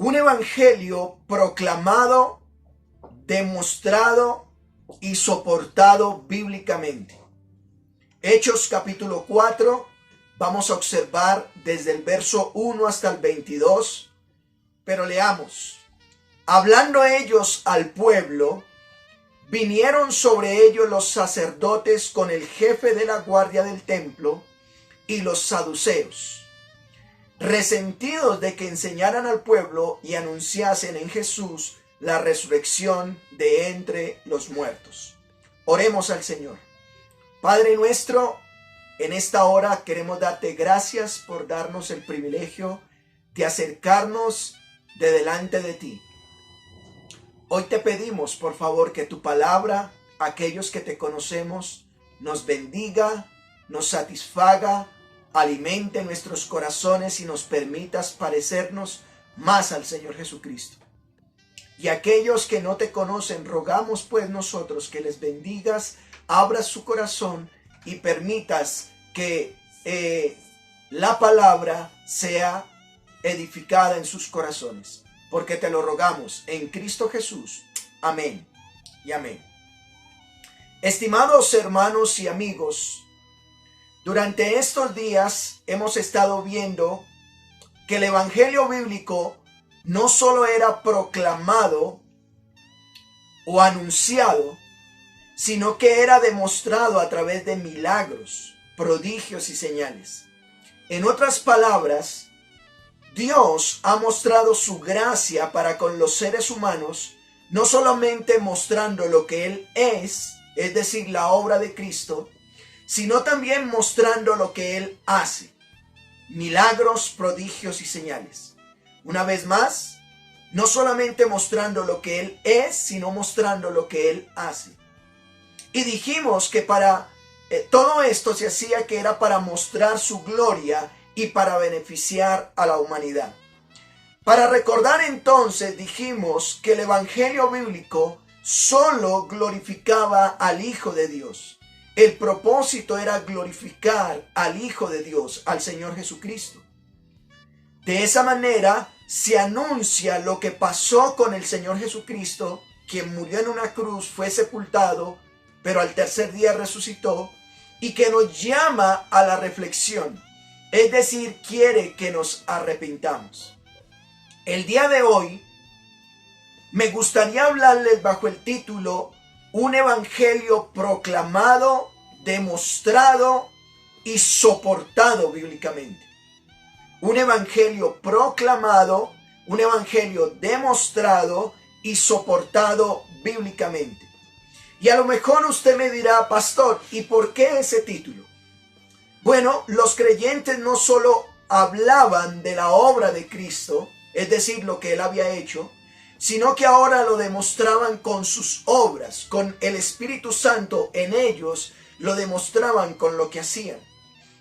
Un evangelio proclamado, demostrado y soportado bíblicamente. Hechos capítulo 4, vamos a observar desde el verso 1 hasta el 22, pero leamos. Hablando ellos al pueblo, vinieron sobre ellos los sacerdotes con el jefe de la guardia del templo y los saduceos, resentidos de que enseñaran al pueblo y anunciasen en Jesús la resurrección de entre los muertos. Oremos al Señor. Padre nuestro, en esta hora queremos darte gracias por darnos el privilegio de acercarnos de delante de ti. Hoy te pedimos, por favor, que tu palabra, aquellos que te conocemos, nos bendiga, nos satisfaga, alimente nuestros corazones y nos permitas parecernos más al Señor Jesucristo. Y aquellos que no te conocen, rogamos pues nosotros que les bendigas, abras su corazón y permitas que la palabra sea edificada en sus corazones. Porque te lo rogamos en Cristo Jesús. Amén y amén. Estimados hermanos y amigos, durante estos días hemos estado viendo que el evangelio bíblico no solo era proclamado o anunciado, sino que era demostrado a través de milagros, prodigios y señales. En otras palabras, Dios ha mostrado su gracia para con los seres humanos, no solamente mostrando lo que Él es decir, la obra de Cristo, sino también mostrando lo que Él hace, milagros, prodigios y señales. Una vez más, no solamente mostrando lo que Él es, sino mostrando lo que Él hace. Y dijimos que para todo esto se hacía que era para mostrar su gloria y para beneficiar a la humanidad. Para recordar entonces, dijimos que el evangelio bíblico solo glorificaba al Hijo de Dios. El propósito era glorificar al Hijo de Dios, al Señor Jesucristo. De esa manera se anuncia lo que pasó con el Señor Jesucristo, quien murió en una cruz, fue sepultado, pero al tercer día resucitó, y que nos llama a la reflexión. Es decir, quiere que nos arrepintamos. El día de hoy me gustaría hablarles bajo el título Un evangelio proclamado, demostrado y soportado bíblicamente. Un evangelio proclamado, un evangelio demostrado y soportado bíblicamente. Y a lo mejor usted me dirá, pastor, ¿y por qué ese título? Bueno, los creyentes no solo hablaban de la obra de Cristo, es decir, lo que Él había hecho, sino que ahora lo demostraban con sus obras, con el Espíritu Santo en ellos, lo demostraban con lo que hacían.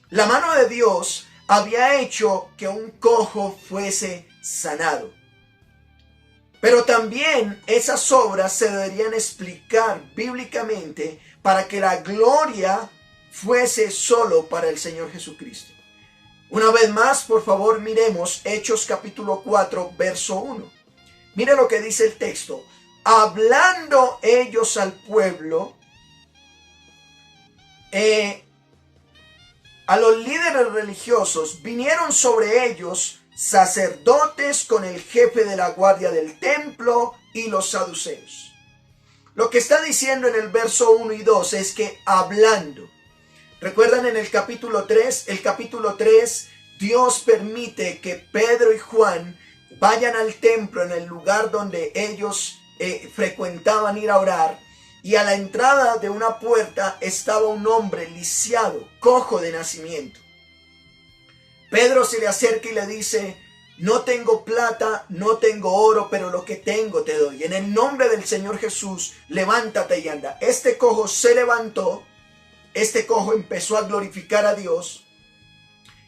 La mano de Dios había hecho que un cojo fuese sanado. Pero también esas obras se deberían explicar bíblicamente para que la gloria fuese solo para el Señor Jesucristo. Una vez más, por favor, miremos Hechos capítulo 4, verso 1. Mire lo que dice el texto. Hablando ellos al pueblo, a los líderes religiosos, vinieron sobre ellos sacerdotes con el jefe de la guardia del templo y los saduceos. Lo que está diciendo en el verso 1 y 2 es que hablando. ¿Recuerdan en el capítulo 3? El capítulo 3, Dios permite que Pedro y Juan vayan al templo en el lugar donde ellos frecuentaban ir a orar. Y a la entrada de una puerta estaba un hombre lisiado, cojo de nacimiento. Pedro se le acerca y le dice, no tengo plata, no tengo oro, pero lo que tengo te doy. En el nombre del Señor Jesús, levántate y anda. Este cojo se levantó, este cojo empezó a glorificar a Dios.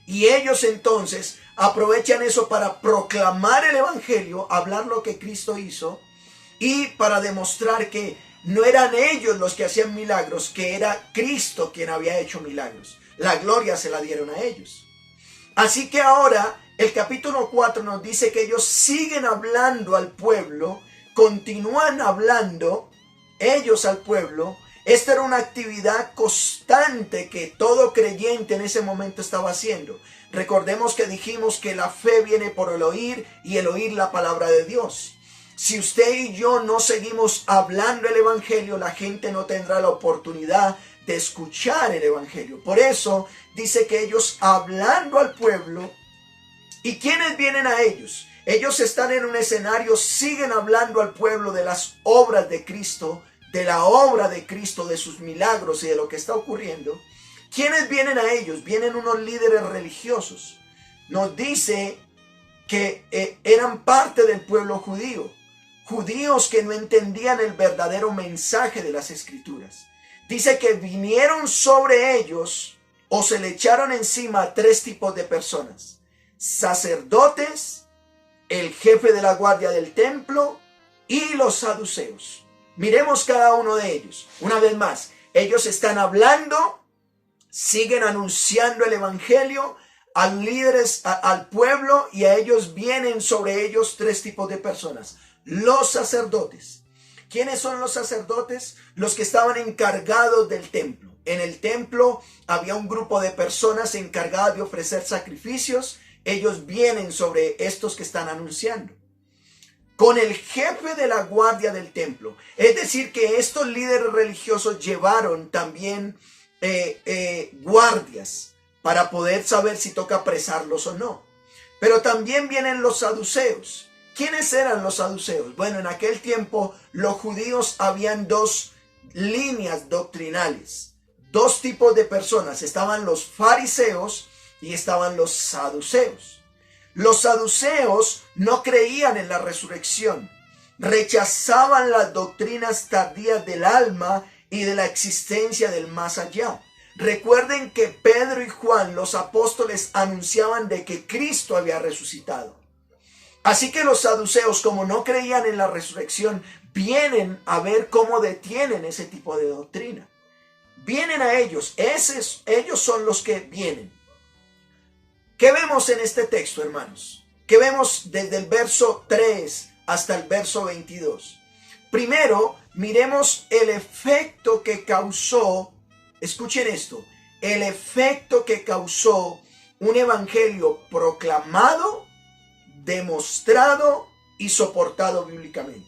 Y ellos entonces aprovechan eso para proclamar el evangelio, hablar lo que Cristo hizo y para demostrar que no eran ellos los que hacían milagros, que era Cristo quien había hecho milagros. La gloria se la dieron a ellos. Así que ahora el capítulo 4 nos dice que ellos siguen hablando al pueblo, continúan hablando ellos al pueblo. Esta era una actividad constante que todo creyente en ese momento estaba haciendo. Recordemos que dijimos que la fe viene por el oír y el oír la palabra de Dios. Si usted y yo no seguimos hablando el evangelio, la gente no tendrá la oportunidad de escuchar el evangelio. Por eso dice que ellos hablando al pueblo. ¿Y quiénes vienen a ellos? Ellos están en un escenario, siguen hablando al pueblo de las obras de Cristo, de la obra de Cristo, de sus milagros y de lo que está ocurriendo. ¿Quiénes vienen a ellos? Vienen unos líderes religiosos. Nos dice que eran parte del pueblo judío. Judíos que no entendían el verdadero mensaje de las Escrituras. Dice que vinieron sobre ellos o se le echaron encima tres tipos de personas. Sacerdotes, el jefe de la guardia del templo y los saduceos. Miremos cada uno de ellos. Una vez más, ellos están hablando, siguen anunciando el evangelio a líderes, al pueblo, y a ellos vienen sobre ellos tres tipos de personas. Los sacerdotes. ¿Quiénes son los sacerdotes? Los que estaban encargados del templo. En el templo había un grupo de personas encargadas de ofrecer sacrificios. Ellos vienen sobre estos que están anunciando. Con el jefe de la guardia del templo. Es decir, que estos líderes religiosos llevaron también guardias para poder saber si toca apresarlos o no. Pero también vienen los saduceos. ¿Quiénes eran los saduceos? Bueno, en aquel tiempo los judíos habían dos líneas doctrinales, dos tipos de personas. Estaban los fariseos y estaban los saduceos. Los saduceos no creían en la resurrección, rechazaban las doctrinas tardías del alma y de la existencia del más allá. Recuerden que Pedro y Juan, los apóstoles, anunciaban de que Cristo había resucitado. Así que los saduceos, como no creían en la resurrección, vienen a ver cómo detienen ese tipo de doctrina. Vienen a ellos, ellos son los que vienen. ¿Qué vemos en este texto, hermanos? ¿Qué vemos desde el verso 3 hasta el verso 22? Primero, miremos el efecto que causó, escuchen esto, el efecto que causó un evangelio proclamado, demostrado y soportado bíblicamente.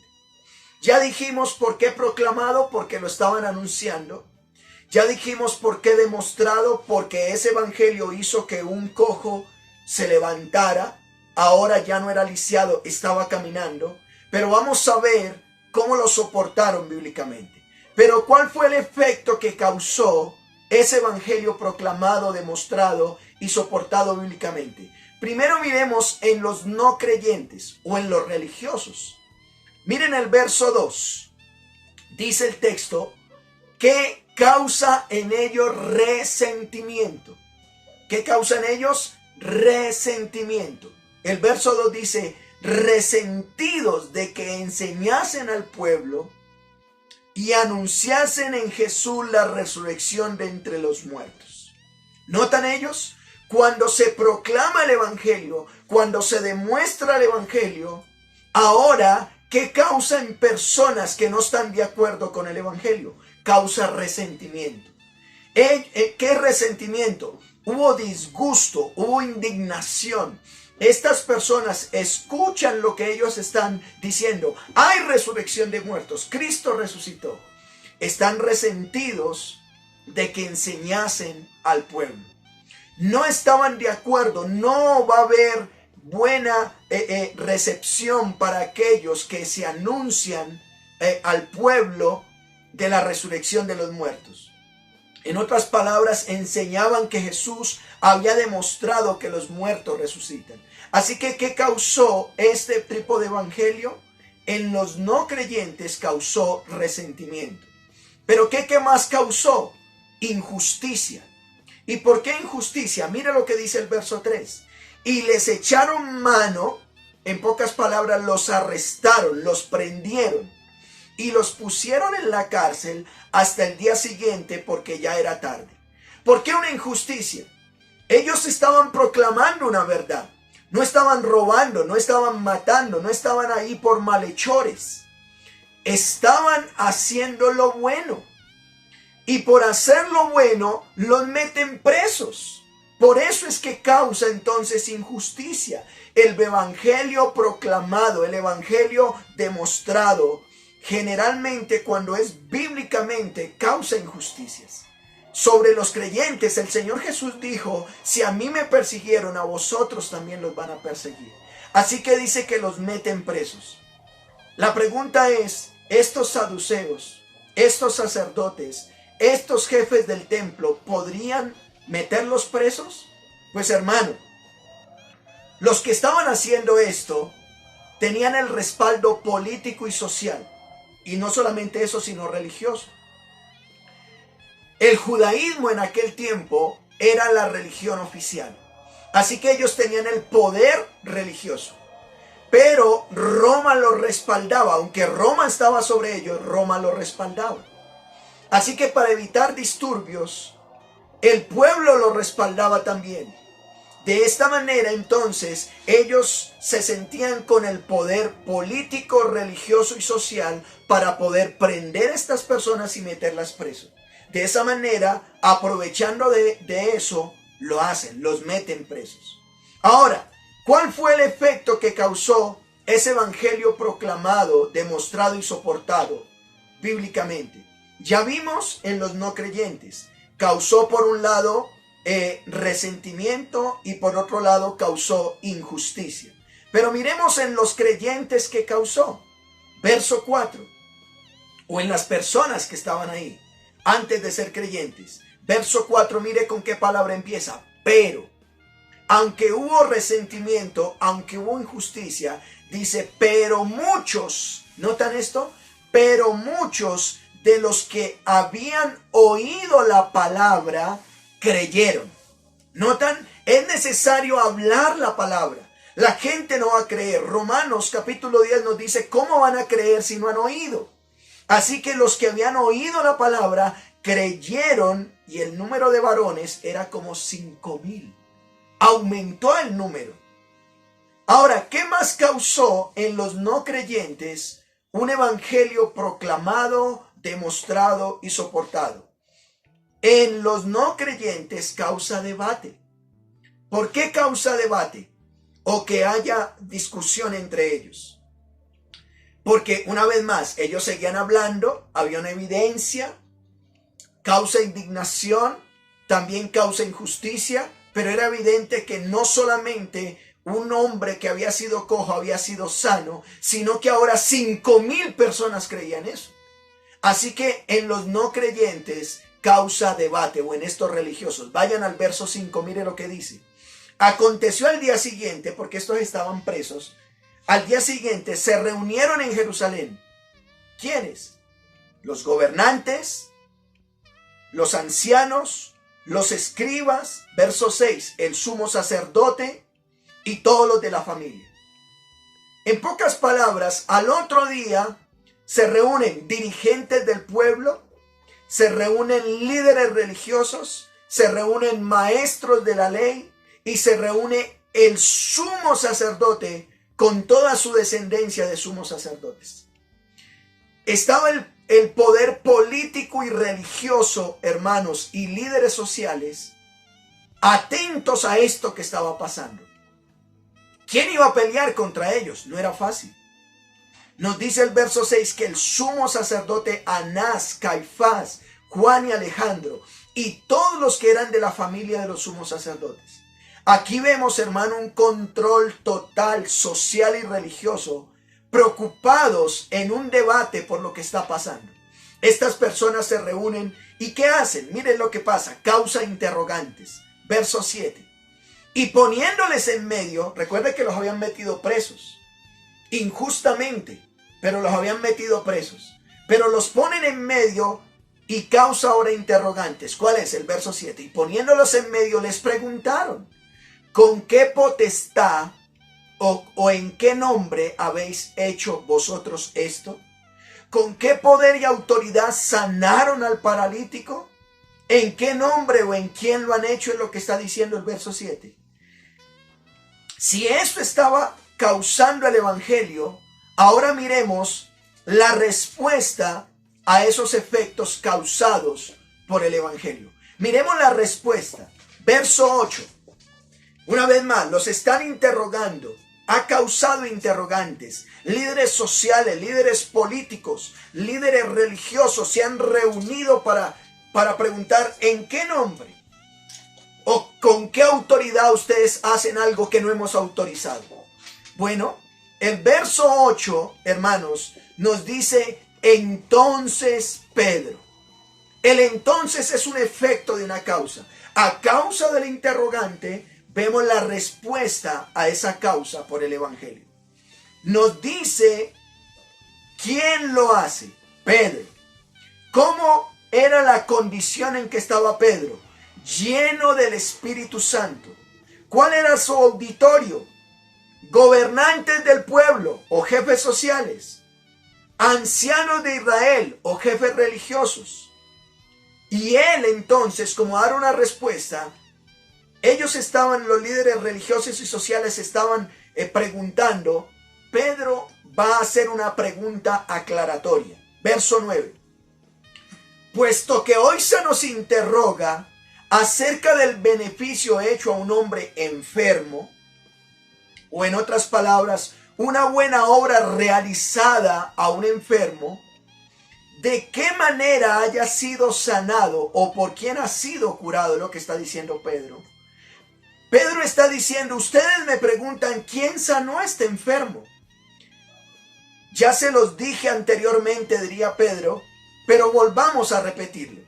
Ya dijimos por qué proclamado, porque lo estaban anunciando. Ya dijimos por qué demostrado, porque ese evangelio hizo que un cojo se levantara. Ahora ya no era lisiado, estaba caminando. Pero vamos a ver cómo lo soportaron bíblicamente. Pero ¿cuál fue el efecto que causó ese evangelio proclamado, demostrado y soportado bíblicamente? Primero miremos en los no creyentes o en los religiosos. Miren el verso 2. Dice el texto que causa en ellos resentimiento. ¿Qué causa en ellos? Resentimiento. El verso 2 dice, resentidos de que enseñasen al pueblo y anunciasen en Jesús la resurrección de entre los muertos. ¿Notan ellos? Cuando se proclama el evangelio, cuando se demuestra el evangelio, ahora, ¿qué causa en personas que no están de acuerdo con el evangelio? Causa resentimiento. ¿Qué resentimiento? Hubo disgusto, hubo indignación. Estas personas escuchan lo que ellos están diciendo. Hay resurrección de muertos, Cristo resucitó. Están resentidos de que enseñasen al pueblo. No estaban de acuerdo, no va a haber buena recepción para aquellos que se anuncian al pueblo de la resurrección de los muertos. En otras palabras, enseñaban que Jesús había demostrado que los muertos resucitan. Así que, ¿qué causó este tipo de evangelio? En los no creyentes causó resentimiento. Pero ¿qué más causó? Injusticia. ¿Y por qué injusticia? Mira lo que dice el verso 3. Y les echaron mano, en pocas palabras, los arrestaron, los prendieron y los pusieron en la cárcel hasta el día siguiente porque ya era tarde. ¿Por qué una injusticia? Ellos estaban proclamando una verdad. No estaban robando, no estaban matando, no estaban ahí por malhechores. Estaban haciendo lo bueno. Y por hacer lo bueno, los meten presos. Por eso es que causa entonces injusticia. El evangelio proclamado, el evangelio demostrado, generalmente cuando es bíblicamente, causa injusticias. Sobre los creyentes, el Señor Jesús dijo, si a mí me persiguieron, a vosotros también los van a perseguir. Así que dice que los meten presos. La pregunta es, estos saduceos, estos sacerdotes, estos jefes del templo, ¿podrían meterlos presos? Pues hermano, los que estaban haciendo esto tenían el respaldo político y social. Y no solamente eso, sino religioso. El judaísmo en aquel tiempo era la religión oficial. Así que ellos tenían el poder religioso. Pero Roma lo respaldaba. Aunque Roma estaba sobre ellos, Roma lo respaldaba. Así que para evitar disturbios, el pueblo lo respaldaba también. De esta manera entonces ellos se sentían con el poder político, religioso y social para poder prender a estas personas y meterlas presos. De esa manera, aprovechando de eso, lo hacen, los meten presos. Ahora, ¿cuál fue el efecto que causó ese evangelio proclamado, demostrado y soportado bíblicamente? Ya vimos en los no creyentes. Causó por un lado resentimiento y por otro lado causó injusticia. Pero miremos en los creyentes que causó. Verso 4. O en las personas que estaban ahí antes de ser creyentes. Verso 4, mire con qué palabra empieza. Pero, aunque hubo resentimiento, aunque hubo injusticia, dice, pero muchos, ¿notan esto? Pero muchos de los que habían oído la palabra, creyeron. ¿Notan? Es necesario hablar la palabra. La gente no va a creer. Romanos capítulo 10 nos dice, ¿cómo van a creer si no han oído? Así que los que habían oído la palabra creyeron y el número de varones era como 5,000. Aumentó el número. Ahora, ¿qué más causó en los no creyentes un evangelio proclamado, demostrado y soportado? En los no creyentes causa debate. ¿Por qué causa debate? O que haya discusión entre ellos. Porque una vez más, ellos seguían hablando, había una evidencia, causa indignación, también causa injusticia, pero era evidente que no solamente un hombre que había sido cojo había sido sano, sino que ahora 5,000 personas creían eso. Así que en los no creyentes causa debate, o en estos religiosos. Vayan al verso 5, mire lo que dice. Aconteció al día siguiente, porque estos estaban presos, al día siguiente se reunieron en Jerusalén. ¿Quiénes? Los gobernantes, los ancianos, los escribas, verso 6, el sumo sacerdote y todos los de la familia. En pocas palabras, al otro día se reúnen dirigentes del pueblo, se reúnen líderes religiosos, se reúnen maestros de la ley y se reúne el sumo sacerdote con toda su descendencia de sumos sacerdotes. Estaba el poder político y religioso, hermanos, y líderes sociales, atentos a esto que estaba pasando. ¿Quién iba a pelear contra ellos? No era fácil. Nos dice el verso 6 que el sumo sacerdote Anás, Caifás, Juan y Alejandro, y todos los que eran de la familia de los sumos sacerdotes. Aquí vemos, hermano, un control total, social y religioso, preocupados en un debate por lo que está pasando. Estas personas se reúnen y ¿qué hacen? Miren lo que pasa, causa interrogantes. Verso 7. Y poniéndoles en medio, recuerden que los habían metido presos, injustamente, pero los habían metido presos. Pero los ponen en medio y causa ahora interrogantes. ¿Cuál es? El verso 7. Y poniéndolos en medio les preguntaron, ¿con qué potestad o en qué nombre habéis hecho vosotros esto? ¿Con qué poder y autoridad sanaron al paralítico? ¿En qué nombre o en quién lo han hecho? Es lo que está diciendo el verso 7. Si esto estaba causando el evangelio, ahora miremos la respuesta a esos efectos causados por el evangelio. Miremos la respuesta. Verso 8. Una vez más, los están interrogando. Ha causado interrogantes. Líderes sociales, líderes políticos, líderes religiosos se han reunido para preguntar ¿en qué nombre? ¿O con qué autoridad ustedes hacen algo que no hemos autorizado? Bueno, el verso 8, hermanos, nos dice entonces Pedro. El entonces es un efecto de una causa. A causa del interrogante, vemos la respuesta a esa causa por el evangelio. Nos dice quién lo hace. Pedro. ¿Cómo era la condición en que estaba Pedro? Lleno del Espíritu Santo. ¿Cuál era su auditorio? Gobernantes del pueblo o jefes sociales, ancianos de Israel o jefes religiosos. Y él entonces, como dar una respuesta, ellos estaban, los líderes religiosos y sociales estaban preguntando. Pedro va a hacer una pregunta aclaratoria. Verso 9. Puesto que hoy se nos interroga acerca del beneficio hecho a un hombre enfermo, o en otras palabras, una buena obra realizada a un enfermo, de qué manera haya sido sanado o por quién ha sido curado, lo que está diciendo Pedro. Pedro está diciendo, ustedes me preguntan quién sanó a este enfermo. Ya se los dije anteriormente, diría Pedro, pero volvamos a repetirlo.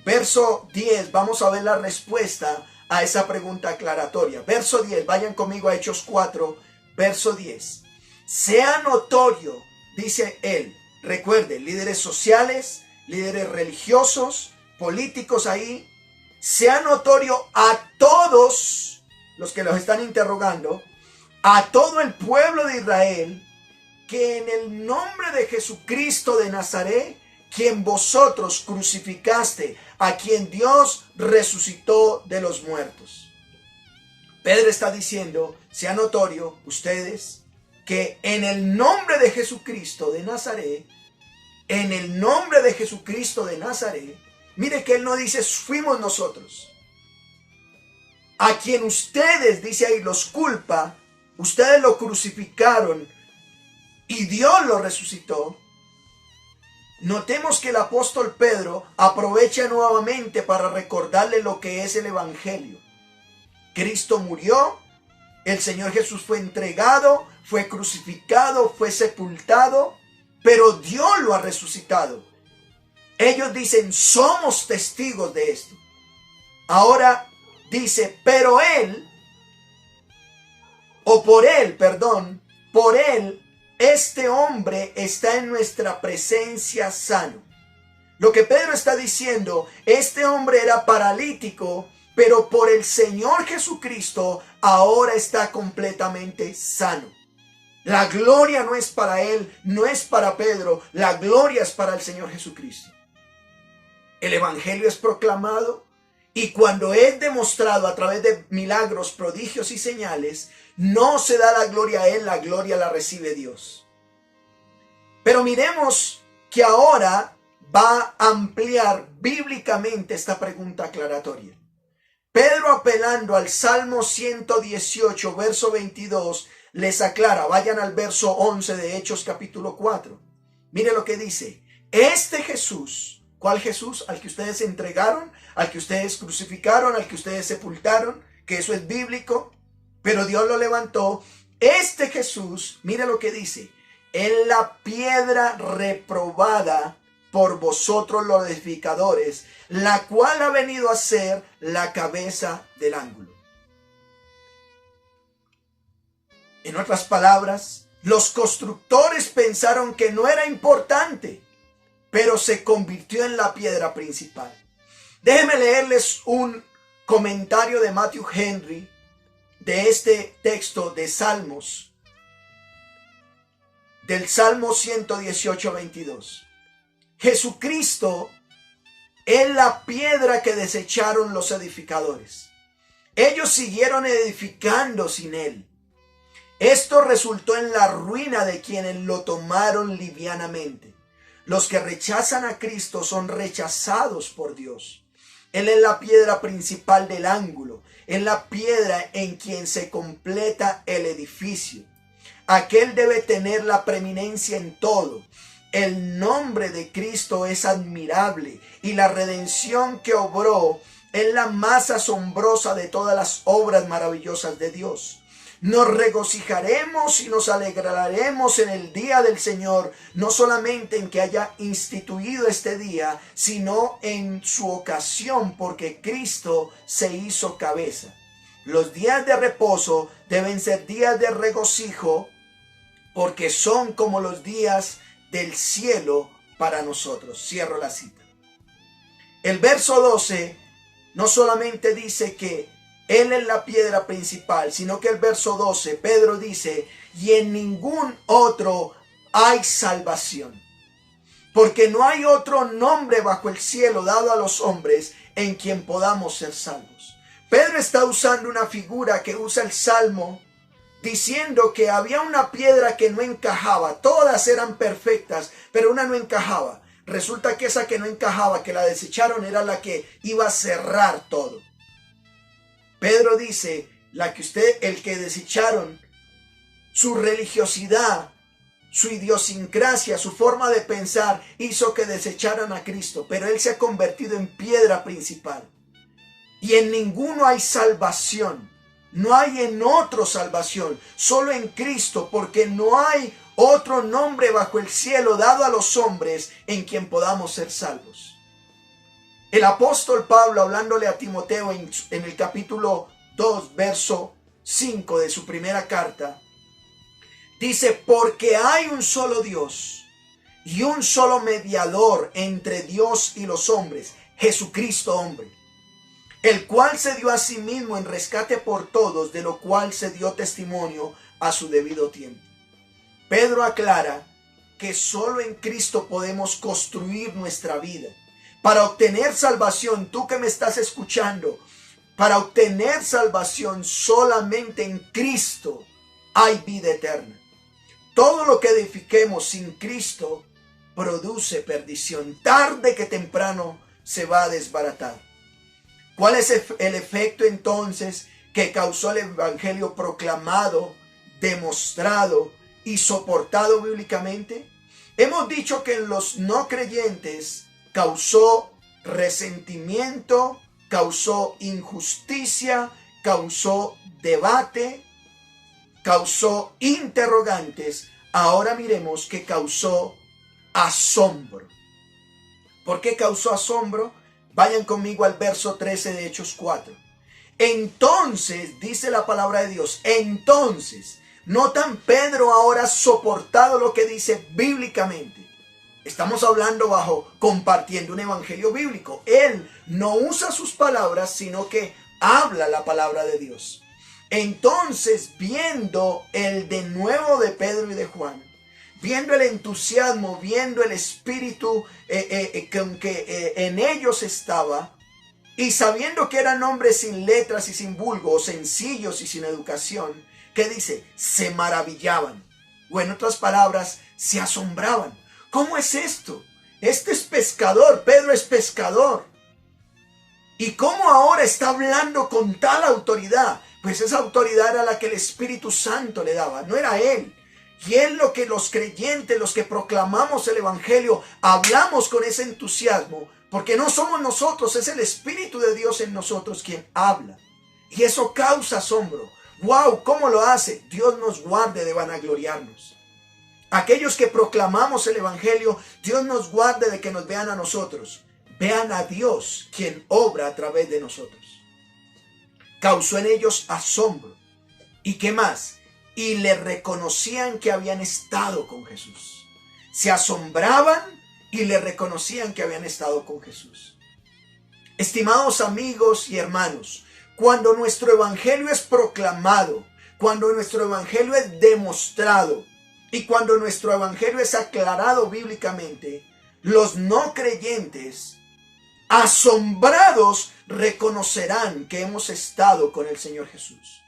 Verso 10, vamos a ver la respuesta a esa pregunta aclaratoria. Verso 10, vayan conmigo a Hechos 4, verso 10. Sea notorio, dice él, recuerden, líderes sociales, líderes religiosos, políticos ahí, sea notorio a todos los que los están interrogando, a todo el pueblo de Israel, que en el nombre de Jesucristo de Nazaret, quien vosotros crucificaste, a quien Dios resucitó de los muertos. Pedro está diciendo, sea notorio, ustedes, que en el nombre de Jesucristo de Nazaret, en el nombre de Jesucristo de Nazaret, mire que él no dice fuimos nosotros. A quien ustedes, dice ahí, los culpa, ustedes lo crucificaron y Dios lo resucitó. Notemos que el apóstol Pedro aprovecha nuevamente para recordarle lo que es el evangelio. Cristo murió, el Señor Jesús fue entregado, fue crucificado, fue sepultado, pero Dios lo ha resucitado. Ellos dicen, somos testigos de esto. Ahora dice, pero él, o por él, perdón, por él, este hombre está en nuestra presencia sano. Lo que Pedro está diciendo, este hombre era paralítico, pero por el Señor Jesucristo ahora está completamente sano. La gloria no es para él, no es para Pedro, la gloria es para el Señor Jesucristo. El evangelio es proclamado y cuando es demostrado a través de milagros, prodigios y señales, no se da la gloria a él, la gloria la recibe Dios. Pero miremos que ahora va a ampliar bíblicamente esta pregunta aclaratoria. Pedro, apelando al Salmo 118, verso 22, les aclara. Vayan al verso 11 de Hechos capítulo 4. Mire lo que dice. Este Jesús, ¿cuál Jesús? Al que ustedes entregaron, al que ustedes crucificaron, al que ustedes sepultaron, que eso es bíblico, pero Dios lo levantó. Este Jesús, mire lo que dice. En la piedra reprobada por vosotros los edificadores, la cual ha venido a ser la cabeza del ángulo. En otras palabras, los constructores pensaron que no era importante, pero se convirtió en la piedra principal. Déjenme leerles un comentario de Matthew Henry de este texto de Salmos, del Salmo 118, 22. Jesucristo es la piedra que desecharon los edificadores. Ellos siguieron edificando sin él. Esto resultó en la ruina de quienes lo tomaron livianamente. Los que rechazan a Cristo son rechazados por Dios. Él es la piedra principal del ángulo, es la piedra en quien se completa el edificio. Aquel debe tener la preeminencia en todo. El nombre de Cristo es admirable y la redención que obró es la más asombrosa de todas las obras maravillosas de Dios. Nos regocijaremos y nos alegraremos en el día del Señor, no solamente en que haya instituido este día, sino en su ocasión, porque Cristo se hizo cabeza. Los días de reposo deben ser días de regocijo, porque son como los días del cielo para nosotros. Cierro la cita. El verso 12 no solamente dice que Él es la piedra principal, sino que el verso 12, Pedro dice, y en ningún otro hay salvación. Porque no hay otro nombre bajo el cielo dado a los hombres en quien podamos ser salvos. Pedro está usando una figura que usa el Salmo, diciendo que había una piedra que no encajaba. Todas eran perfectas, pero una no encajaba. Resulta que esa que no encajaba, que la desecharon, era la que iba a cerrar todo. Pedro dice, el que desecharon, su religiosidad, su idiosincrasia, su forma de pensar, hizo que desecharan a Cristo, pero Él se ha convertido en piedra principal. Y en ninguno hay salvación, no hay en otro salvación, solo en Cristo, porque no hay otro nombre bajo el cielo dado a los hombres en quien podamos ser salvos. El apóstol Pablo, hablándole a Timoteo en el capítulo 2, verso 5 de su primera carta, dice, porque hay un solo Dios y un solo mediador entre Dios y los hombres, Jesucristo hombre, el cual se dio a sí mismo en rescate por todos, de lo cual se dio testimonio a su debido tiempo. Pedro aclara que solo en Cristo podemos construir nuestra vida. Para obtener salvación, tú que me estás escuchando, para obtener salvación solamente en Cristo hay vida eterna. Todo lo que edifiquemos sin Cristo produce perdición. Tarde que temprano se va a desbaratar. ¿Cuál es el efecto entonces que causó el evangelio proclamado, demostrado y soportado bíblicamente? Hemos dicho que en los no creyentes causó resentimiento, causó injusticia, causó debate, causó interrogantes. Ahora miremos que causó asombro. ¿Por qué causó asombro? Vayan conmigo al verso 13 de Hechos 4. Entonces, dice la palabra de Dios, entonces, notan Pedro ahora soportado lo que dice bíblicamente. Estamos hablando compartiendo un evangelio bíblico. Él no usa sus palabras, sino que habla la palabra de Dios. Entonces, viendo el denuedo de Pedro y de Juan, viendo el entusiasmo, viendo el espíritu que en ellos estaba, y sabiendo que eran hombres sin letras y sin vulgo, sencillos y sin educación, ¿qué dice? Se maravillaban, o en otras palabras, se asombraban. ¿Cómo es esto? Este es pescador, Pedro es pescador. ¿Y cómo ahora está hablando con tal autoridad? Pues esa autoridad era la que el Espíritu Santo le daba, no era él. Y es lo que los creyentes, los que proclamamos el evangelio, hablamos con ese entusiasmo, porque no somos nosotros, es el Espíritu de Dios en nosotros quien habla. Y eso causa asombro. ¡Wow! ¿Cómo lo hace? Dios nos guarde de vanagloriarnos. Aquellos que proclamamos el evangelio, Dios nos guarde de que nos vean a nosotros. Vean a Dios quien obra a través de nosotros. Causó en ellos asombro. ¿Y qué más? Y le reconocían que habían estado con Jesús. Se asombraban y le reconocían que habían estado con Jesús. Estimados amigos y hermanos, cuando nuestro evangelio es proclamado, cuando nuestro evangelio es demostrado y cuando nuestro evangelio es aclarado bíblicamente, los no creyentes, asombrados, reconocerán que hemos estado con el Señor Jesús.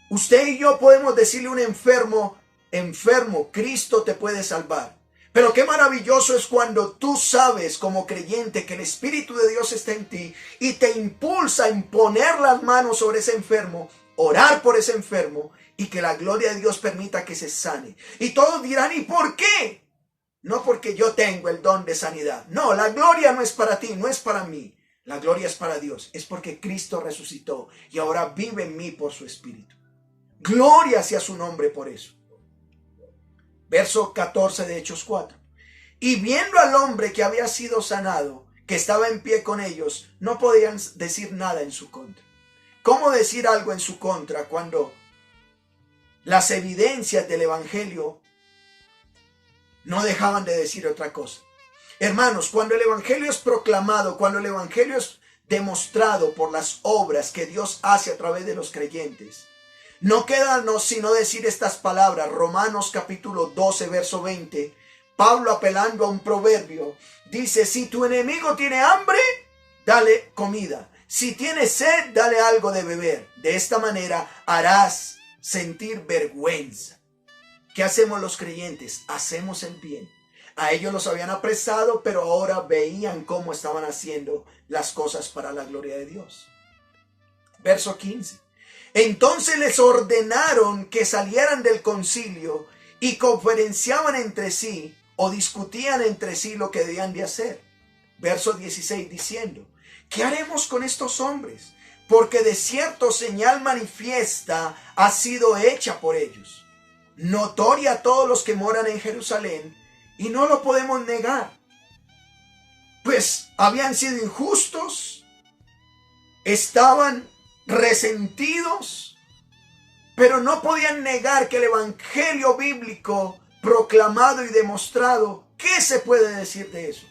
Usted y yo podemos decirle a un enfermo, enfermo, Cristo te puede salvar. Pero qué maravilloso es cuando tú sabes como creyente que el Espíritu de Dios está en ti y te impulsa a imponer las manos sobre ese enfermo, orar por ese enfermo y que la gloria de Dios permita que se sane. Y todos dirán, ¿y por qué? No porque yo tengo el don de sanidad. No, la gloria no es para ti, no es para mí. La gloria es para Dios. Es porque Cristo resucitó y ahora vive en mí por su Espíritu. Gloria sea su nombre por eso. Verso 14 de Hechos 4. Y viendo al hombre que había sido sanado, que estaba en pie con ellos, no podían decir nada en su contra. ¿Cómo decir algo en su contra cuando las evidencias del Evangelio no dejaban de decir otra cosa? Hermanos, cuando el Evangelio es proclamado, cuando el Evangelio es demostrado por las obras que Dios hace a través de los creyentes, no queda sino decir estas palabras. Romanos capítulo 12, verso 20. Pablo, apelando a un proverbio, dice, si tu enemigo tiene hambre, dale comida. Si tiene sed, dale algo de beber. De esta manera harás sentir vergüenza. ¿Qué hacemos los creyentes? Hacemos el bien. A ellos los habían apresado, pero ahora veían cómo estaban haciendo las cosas para la gloria de Dios. Verso 15. Entonces les ordenaron que salieran del concilio y conferenciaban entre sí o discutían entre sí lo que debían de hacer. Verso 16 diciendo, ¿qué haremos con estos hombres? Porque de cierto señal manifiesta ha sido hecha por ellos, notoria a todos los que moran en Jerusalén, y no lo podemos negar. Pues habían sido injustos, estaban resentidos, pero no podían negar que el evangelio bíblico proclamado y demostrado, ¿qué se puede decir de eso?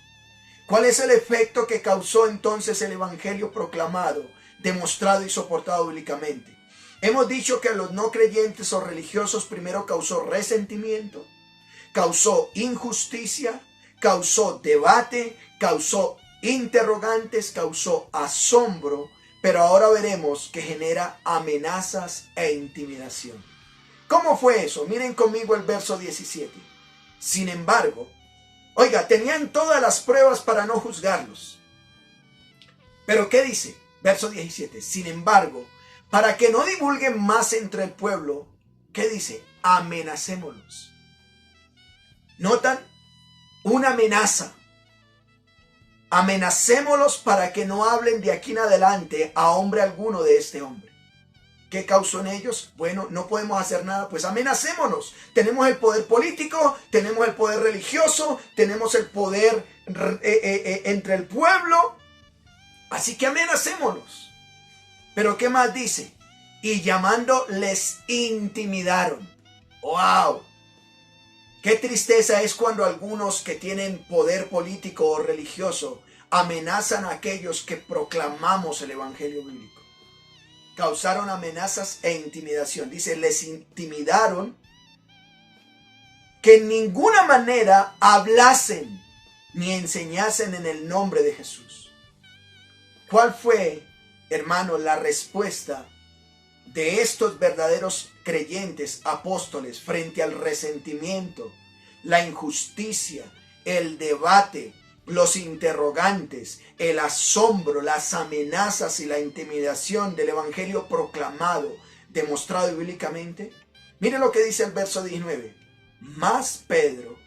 ¿Cuál es el efecto que causó entonces el evangelio proclamado, demostrado y soportado bíblicamente? Hemos dicho que a los no creyentes o religiosos primero causó resentimiento, causó injusticia, causó debate, causó interrogantes, causó asombro, pero ahora veremos que genera amenazas e intimidación. ¿Cómo fue eso? Miren conmigo el verso 17. Sin embargo, oiga, tenían todas las pruebas para no juzgarlos. Pero ¿qué dice? Verso 17. Sin embargo, para que no divulguen más entre el pueblo, ¿qué dice? Amenacémoslos. ¿Notan? Una amenaza. Amenacémoslos para que no hablen de aquí en adelante a hombre alguno de este hombre. ¿Qué causó en ellos? Bueno, no podemos hacer nada, pues amenacémonos. Tenemos el poder político, tenemos el poder religioso, tenemos el poder entre el pueblo. Así que amenacémonos. Pero ¿qué más dice? Y llamando les intimidaron. ¡Wow! Qué tristeza es cuando algunos que tienen poder político o religioso amenazan a aquellos que proclamamos el evangelio bíblico. Causaron amenazas e intimidación. Dice, les intimidaron que en ninguna manera hablasen ni enseñasen en el nombre de Jesús. ¿Cuál fue, hermano, la respuesta de estos verdaderos creyentes apóstoles frente al resentimiento, la injusticia, el debate, los interrogantes, el asombro, las amenazas y la intimidación del evangelio proclamado, demostrado bíblicamente? Mire lo que dice el verso 19. Mas Pedro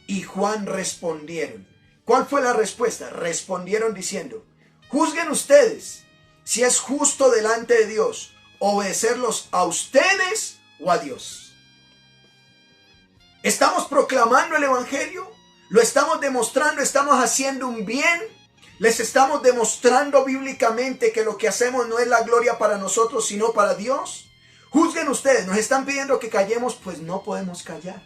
y Juan respondieron. ¿Cuál fue la respuesta? Respondieron diciendo, juzguen ustedes si es justo delante de Dios obedecerlos a ustedes o a Dios. ¿Estamos proclamando el evangelio? ¿Lo estamos demostrando? ¿Estamos haciendo un bien? ¿Les estamos demostrando bíblicamente que lo que hacemos no es la gloria para nosotros, sino para Dios? Juzguen ustedes. Nos están pidiendo que callemos, pues no podemos callar.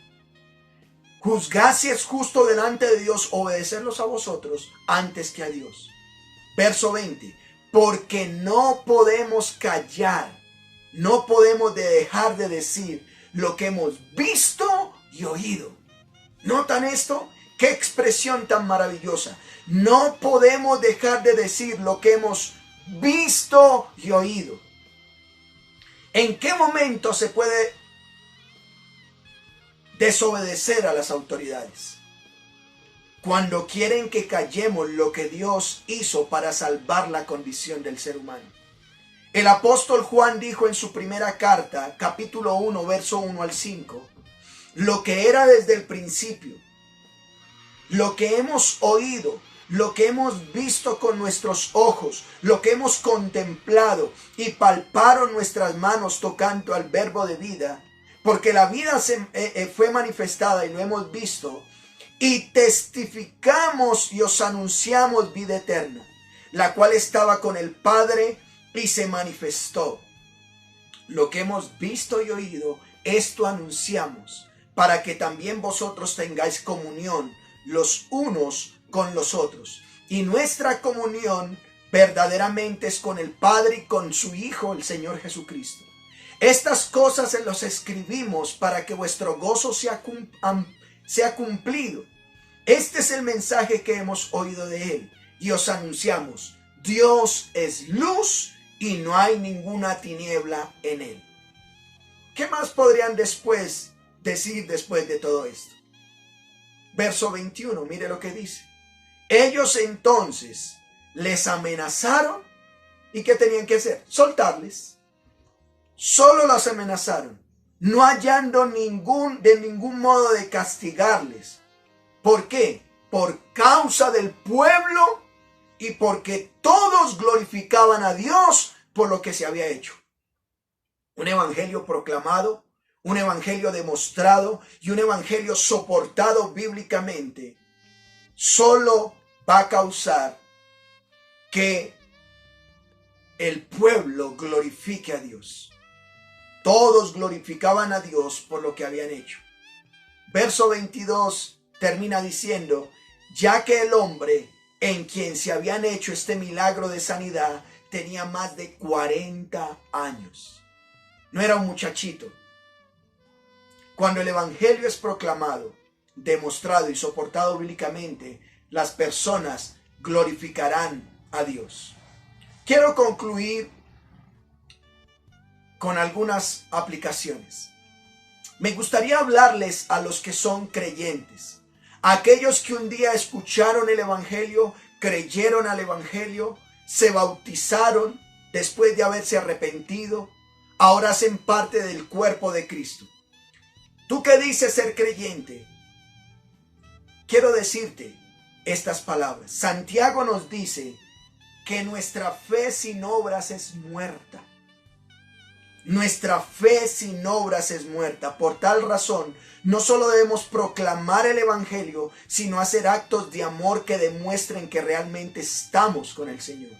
Juzgad si es justo delante de Dios obedecerlos a vosotros antes que a Dios. Verso 20. Porque no podemos callar. No podemos dejar de decir lo que hemos visto y oído. ¿Notan esto? ¡Qué expresión tan maravillosa! No podemos dejar de decir lo que hemos visto y oído. ¿En qué momento se puede desobedecer a las autoridades? Cuando quieren que callemos lo que Dios hizo para salvar la condición del ser humano. El apóstol Juan dijo en su primera carta, capítulo 1, verso 1 al 5, lo que era desde el principio, lo que hemos oído, lo que hemos visto con nuestros ojos, lo que hemos contemplado y palparon nuestras manos tocando al verbo de vida, porque la vida fue manifestada y lo hemos visto, y testificamos y os anunciamos vida eterna, la cual estaba con el Padre y se manifestó. Lo que hemos visto y oído, esto anunciamos, para que también vosotros tengáis comunión los unos con los otros. Y nuestra comunión verdaderamente es con el Padre y con su Hijo, el Señor Jesucristo. Estas cosas se los escribimos para que vuestro gozo sea cumplido. Este es el mensaje que hemos oído de Él y os anunciamos. Dios es luz y no hay ninguna tiniebla en Él. ¿Qué más podrían decir después de todo esto? Verso 21, mire lo que dice. Ellos entonces les amenazaron. ¿Y qué tenían que hacer? Soltarles. Solo las amenazaron, no hallando de ningún modo de castigarles. ¿Por qué? Por causa del pueblo y porque todos glorificaban a Dios por lo que se había hecho. Un evangelio proclamado, un evangelio demostrado y un evangelio soportado bíblicamente solo va a causar que el pueblo glorifique a Dios. Todos glorificaban a Dios por lo que habían hecho. Verso 22 termina diciendo, ya que el hombre en quien se habían hecho este milagro de sanidad tenía más de 40 años. No era un muchachito. Cuando el evangelio es proclamado, demostrado y soportado bíblicamente, las personas glorificarán a Dios. Quiero concluir con algunas aplicaciones. Me gustaría hablarles a los que son creyentes, aquellos que un día escucharon el evangelio, creyeron al evangelio, se bautizaron después de haberse arrepentido, ahora hacen parte del cuerpo de Cristo. Tú que dices ser creyente, quiero decirte estas palabras. Santiago nos dice que nuestra fe sin obras es muerta. Nuestra fe sin obras es muerta. Por tal razón, no solo debemos proclamar el evangelio, sino hacer actos de amor que demuestren que realmente estamos con el Señor.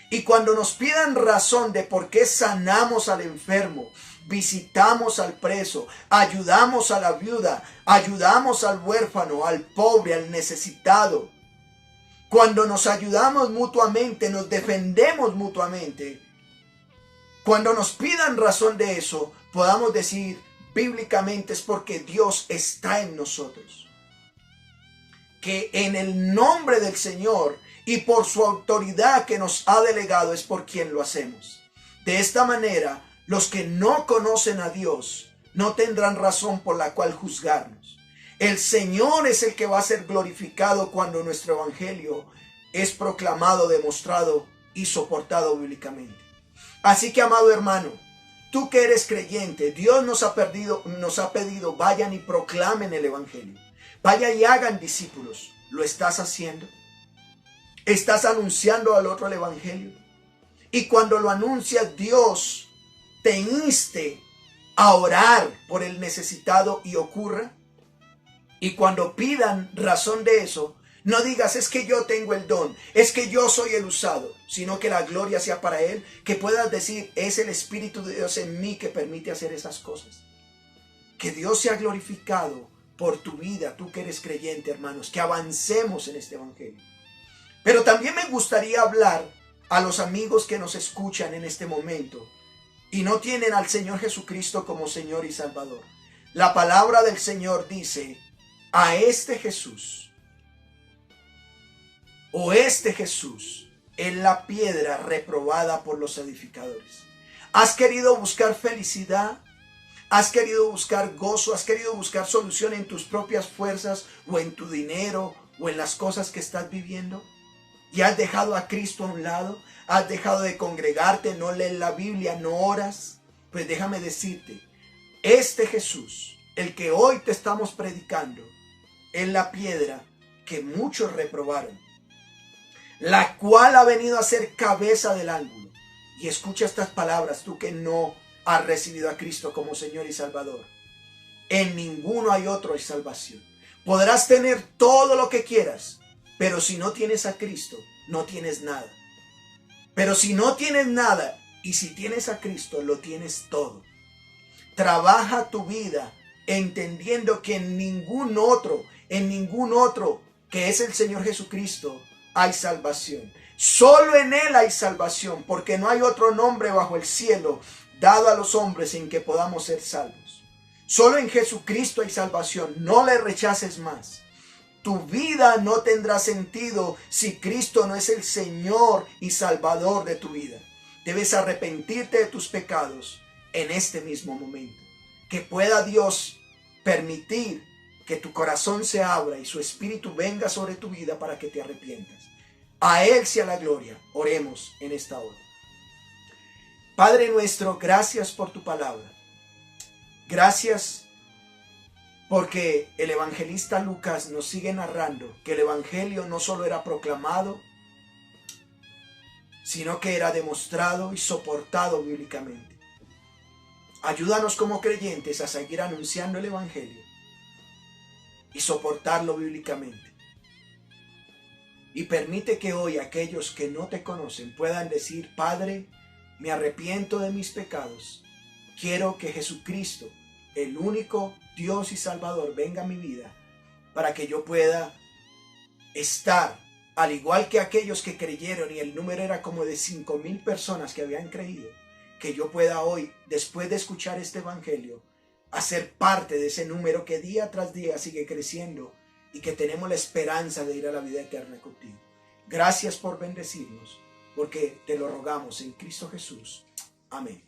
Y cuando nos pidan razón de por qué sanamos al enfermo, visitamos al preso, ayudamos a la viuda, ayudamos al huérfano, al pobre, al necesitado, cuando nos ayudamos mutuamente, nos defendemos mutuamente, cuando nos pidan razón de eso, podamos decir bíblicamente es porque Dios está en nosotros. Que en el nombre del Señor y por su autoridad que nos ha delegado es por quien lo hacemos. De esta manera, los que no conocen a Dios no tendrán razón por la cual juzgarnos. El Señor es el que va a ser glorificado cuando nuestro evangelio es proclamado, demostrado y soportado bíblicamente. Así que, amado hermano, tú que eres creyente, Dios nos ha pedido, vayan y proclamen el evangelio. Vayan y hagan discípulos. ¿Lo estás haciendo? ¿Estás anunciando al otro el evangelio? Y cuando lo anuncias, Dios te inste a orar por el necesitado y ocurra. Y cuando pidan razón de eso, no digas es que yo tengo el don, es que yo soy el usado, sino que la gloria sea para Él, que puedas decir es el Espíritu de Dios en mí que permite hacer esas cosas. Que Dios sea glorificado por tu vida, tú que eres creyente, hermanos, que avancemos en este evangelio. Pero también me gustaría hablar a los amigos que nos escuchan en este momento y no tienen al Señor Jesucristo como Señor y Salvador. La palabra del Señor dice, a este Jesús, o este Jesús, es la piedra reprobada por los edificadores. ¿Has querido buscar felicidad? ¿Has querido buscar gozo? ¿Has querido buscar solución en tus propias fuerzas o en tu dinero o en las cosas que estás viviendo? ¿Y has dejado a Cristo a un lado? ¿Has dejado de congregarte? ¿No lees la Biblia? ¿No oras? Pues déjame decirte, este Jesús, el que hoy te estamos predicando, es la piedra que muchos reprobaron, la cual ha venido a ser cabeza del ángulo. Y escucha estas palabras, tú que no has recibido a Cristo como Señor y Salvador. En ninguno hay otro hay salvación. Podrás tener todo lo que quieras, pero si no tienes a Cristo, no tienes nada. Pero si no tienes nada y si tienes a Cristo, lo tienes todo. Trabaja tu vida entendiendo que en ningún otro que es el Señor Jesucristo hay salvación. Solo en Él hay salvación, porque no hay otro nombre bajo el cielo dado a los hombres en que podamos ser salvos. Solo en Jesucristo hay salvación. No le rechaces más. Tu vida no tendrá sentido si Cristo no es el Señor y Salvador de tu vida. Debes arrepentirte de tus pecados en este mismo momento. Que pueda Dios permitir que tu corazón se abra y su Espíritu venga sobre tu vida para que te arrepientas. A Él sea la gloria. Oremos en esta hora. Padre nuestro, gracias por tu palabra. Gracias porque el evangelista Lucas nos sigue narrando que el evangelio no solo era proclamado, sino que era demostrado y soportado bíblicamente. Ayúdanos como creyentes a seguir anunciando el evangelio y soportarlo bíblicamente. Y permite que hoy aquellos que no te conocen puedan decir: Padre, me arrepiento de mis pecados. Quiero que Jesucristo, el único Dios y Salvador, venga a mi vida para que yo pueda estar, al igual que aquellos que creyeron, y el número era como de 5,000 personas que habían creído, que yo pueda hoy, después de escuchar este evangelio, hacer parte de ese número que día tras día sigue creciendo y que tenemos la esperanza de ir a la vida eterna contigo. Gracias por bendecirnos, porque te lo rogamos en Cristo Jesús. Amén.